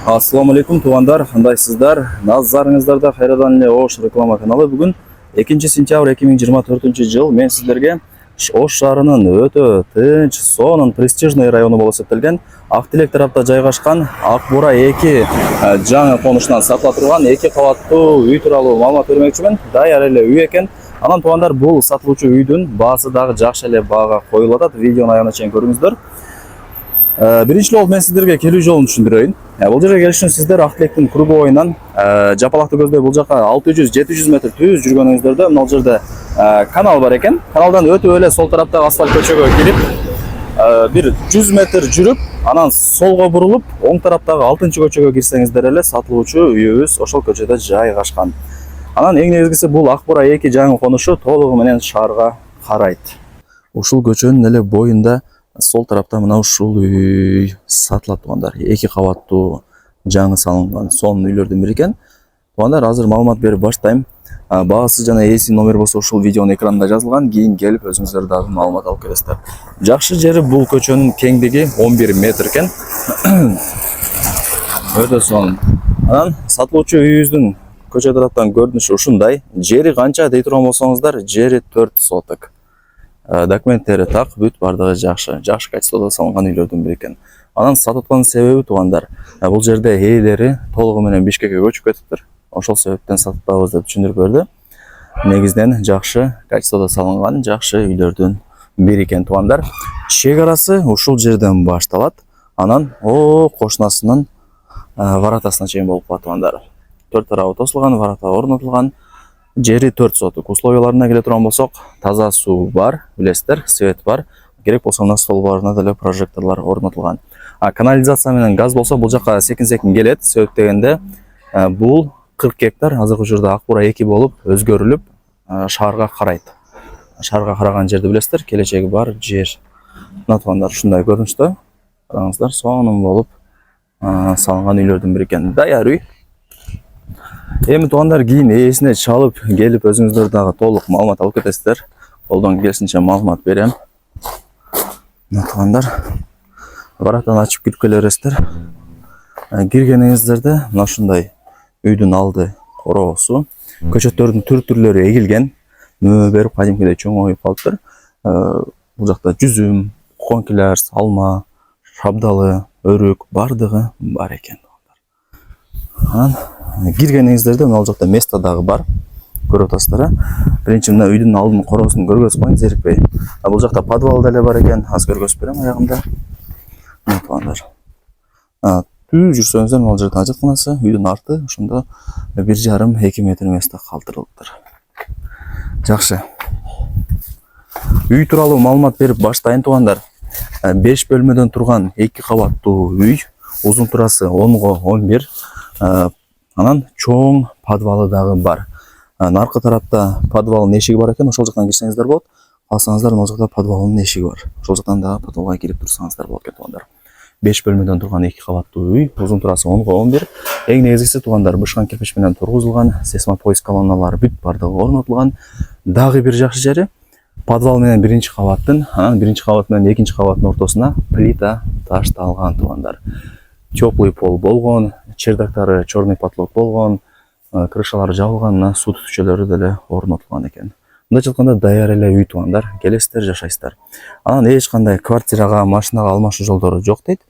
Assalamu alaikum туғандар, қандайсыздар? Назарыңыздарда қайрадан эле Ош реклама каналы. Бүгін 2 сентябрь 2024 жыл мен сіздерге Ош шаарынын өтө тынч, сонун престижный району болуп эсептелген Ақтилек тарапта жайгашкан Ак Бура 2 жаңы конушунан сатыла турган 2 кабаттуу үй тууралуу маалымат бермекчимин. Даяр эле үй экен. Анан туғандар, бул сатылуучу үйдүн баасы дагы жакшы эле баага коюлуп атат. Видеону аягына чейин көрүңүздөр. Биринчи жолу мен сиздерге келүү жолун түшүндүрөйүн. Бул жерге келиш үчүн сиздер Ақтилектин кругу боюнан жапалакты көздөй бул жака 600-700 метр түз жүргөнүңүздөрдө мына жерде канал бар экен. Каналдан өтүп эле сол тараптагы асфальт көчөгө кирип, бир 100 метр жүрүп, анан солго бурулуп, оң тараптагы 6-көчөгө кирсеңиздер эле сатылуучу үйүбүз ошол көчөдө жайгашкан. Анан эң негизгиси бул Ак Бура 2 жаңы конушу толугу менен шаарга карайт. Ушул көчөнүн эле боюнда сол тарапта мына ушул үй сатылат туғандар. 2 кабаттуу жаңы салынган сонун үйлөрдүн бири экен. Туғандар, азыр маалымат берип баштайм. Баасы жана ээси номер болсо ушул видеонун экранында жазылган. Кийин келип өзүңүздөр дагы маалымат алып келесиздер. Жакшы жери бул көчөнүн кеңдиги 11 метр экен. Өтө сонун. Анан сатылуучу үйүбүздүн көчө тараптан көрүнүшү ушундай. Жери канча дей турган болсоңуздар, жери 4 соток. Документтери так, бүт бардыгы жакшы качестводо салынган үйлөрдүн бири экен. Анан сатыткан себеби туғандар, бул жерде ээлери толугу менен Бишкекке көчүп кетиптир. Ошол себептен сатабыз деп түшүндүрүп берди. Негизден жакшы качестводо салынган жакшы үйлөрдүн бири экен туғандар. Чек арасы ушул жерден башталат. Анан кошунасынын воротасына чейин болуп калат туғандар. 4 тарабы тосулган, ворота орнотулган. Жери 4 соток. Условияларына келе турган болсок, таза суу бар, билесиздер, свет бар. Керек болсо мына столбарына деле прожекторлор орнотулган. Канализация менен газ болсо бул жака секин келет. Себеп дегенде бул 40 гектар азыркы учурда Ак Бура 2 болуп өзгөрүлүп шаарга карайт. Шаарга караган жерди билесиздер, келечеги бар жер. Мына тугандар ушундай көрүнүштө. Караңыздар, сонун болуп салынган үйлөрдүн бири экен. Даяр үй. Эми туғандар, кийин ээсине чалып келип өзүңүздөр дагы толук маалымат алып кетесиздер. Колдон келишинче маалымат берем. Мына туғандар, воротаны ачып кирип келе бересиздер. Киргениңиздерде мына ушундай үйдүн алды короосу, көчөттөрдүн түрлөрү эгилген, мөө берип кадимкидей чоңоюп калыптыр. Бул жакта жүзүм, конкилер, алма, шабдалы, өрүк бардыгы бар экен. Анан киргениңиздерде мына жакта место дагы бар. Көрүп атасыздар. Биринчи мына үйдүн алдын короосун көргөзүп коюн, зерикпей. Бул жакта подвал деле бар экен. Аз көргөзүп берем аягында. Мына тугандар. Түз жүрсөңүздөр мына жерде ажатканасы, үйдүн арты ошондо 1,5-2 метр место калтырылыптыр. Жакшы. Үй тууралуу маалымат берип баштайын тугандар. 5 бөлмөдөн турган 2 кабаттуу үй, узун турасы 10-го 11. Анан чоң подвалы дагы бар. Наркы тарапта подвалдын эшиги бар экен, ошол жактан кирсеңиздер болот. Калсаңыздар, мына жакта подвалдын эшиги бар. Ошол жактан дагы подвалга кирип турсаңыздар болот экен тугандар. 5 бөлмөдөн турган 2 кабаттуу үй, узун турасы 10-го 11. Эң негизгиси тугандар, бышкан кирпич менен тургузулган, сейсмопоиск колонналары бүт бардыгы орнотулган. Дагы бир жакшы жери, подвал менен биринчи кабаттын, анан биринчи кабат менен экинчи кабаттын ортосуна плита ташталган тугандар. Теплый пол болгон, чердактары черный потолок болгон, крышалары жабылган, суу түтүкчөлөрү деле орнотулган экен. Мындай жатканда даяр эле үй тугандар, келесиздер, жашайсыздар. Анан эч кандай квартирага, машинага алмашуу жолдору жок дейт.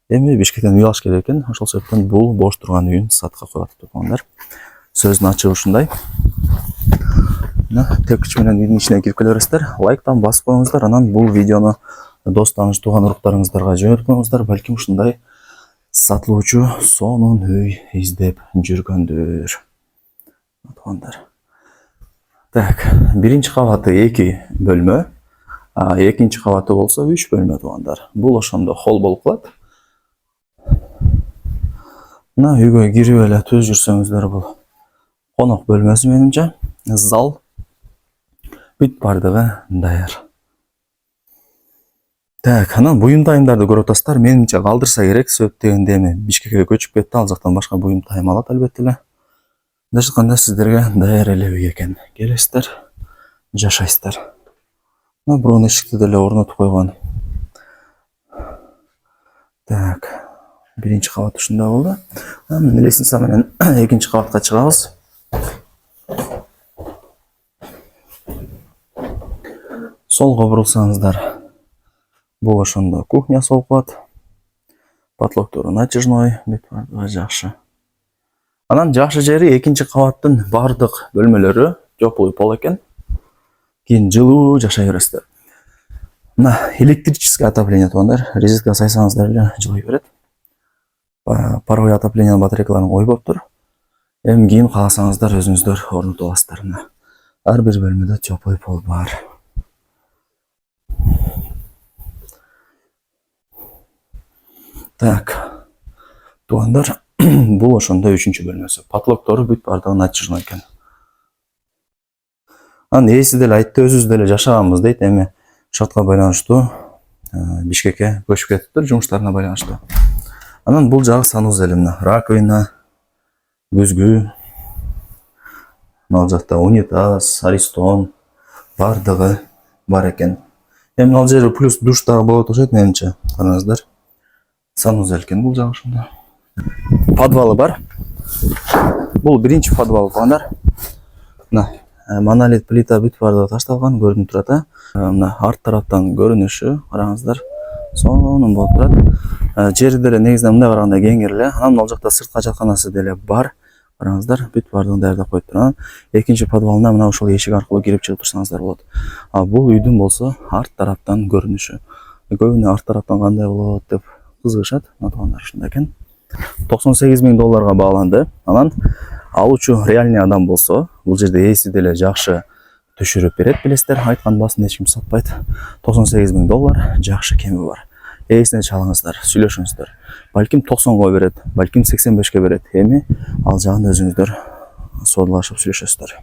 Эми Бишкектен үй алыш керек экен, ошол себептен бул бош турган үйүн сатка коюп атат тугандар. Сөздүн ачыгы ушундай. Тепкич менен үйдүн ичине кирип келе бересиздер. Лайктан басып коюңуздар, анан бул видеону дос тааныш тууган уруктарыңыздарга жөнөтүп коюңуздар. Балким ушундай сатылуучу сонун үй издеп жүргөндөр. Тугандар. Так, биринчи кабаты 2 бөлмө, экинчи кабаты болсо 3 бөлмө тугандар. Бул ошондо холл болуп калат. Мына үйгө кирип эле түз жүрсөңүздөр, бул конок бөлмөсү менимче, зал бүт бардыгы даяр. Так, анан буюм тайымдарды көрүп атасыздар. Менимче калдырса керек, себеп дегенде эми Бишкекке көчүп кетти, ал жактан башка буюм тайым алат албетте эле. Мындай жатканда сиздерге даяр эле үй экен. Келесиздер, жашайсыздар. Мына бирок эшикти деле орнотуп койгон. Так, Birinchi qavat ушундай болду. Лестница менен экинчи кабатка чыгабыз. Солго бурулсаңыздар, бул ошондо кухня сол кабат. Потолоктору натяжной, бүт бардыгы жакшы. Анан жакшы жери экинчи кабаттын бардык бөлмөлөрү теплый пол экен. Кийин жылуу жашай бересиздер. Мына электрический отопление тугандар, розетка сайсаңыздар эле жылый берет. Паровой отопление батарейкаларын койбоп тур. Эми кийин кааласаңыздар өзүңүздөр орнотуп аласыздар. Ар бир бөлмөдө теплый пол бар. Так. Тугандар, бул ошондо 3-чү бөлмөсү. Потолоктору бүт бардыгы натяжной экен. Анан ээси деле айтты, өзүбүз деле жашаганбыз дейт, эми шартка байланыштуу Бишкекке көчүп кетиптир, жумуштарына байланыштуу. Анан бул жагы санузел, мына раковина, көзгү, мына жакта унитаз, аристон бардыгы бар экен. Эми ал жери плюс душ дагы болот окшойт менимче. Караңыздар. Санузел экен бул жагы ошондо. Подвалы бар. Бул биринчи подвал тугандар. Мына монолит плита бүт бардыгы ташталган, көрүнүп турат. Мына арт тараптан көрүнүшү, караңыздар. Сонун болуп турат. Жери деле негизинен мындай караганда кеңир эле. Анан ал жакта сыртка жатканасы деле бар. Караңыздар, бүт бардыгын даярдап коюптур. Анан экинчи подвалына мына ошол эшик аркылуу кирип чыгып турсаңыздар болот. Бул үйдүн болсо арт тараптан көрүнүшү. Көбүнө арт тараптан кандай болот деп кызыгышат. Мына тугандар ушундай экен. $98,000 бааланды. Анан алуучу реальный адам болсо, бул жерде эси деле жакшы түшүрүп берет, билесиздер. Айткан баасын эч ким сатпайт. $98,000 жакшы кеми бар. Эсине чалыңыздар, сүйлөшүңүздөр. Балким 90 берет, балким 85 берет. Эми ал жагын өзүңүздөр соодалашып сүйлөшөсүздөр.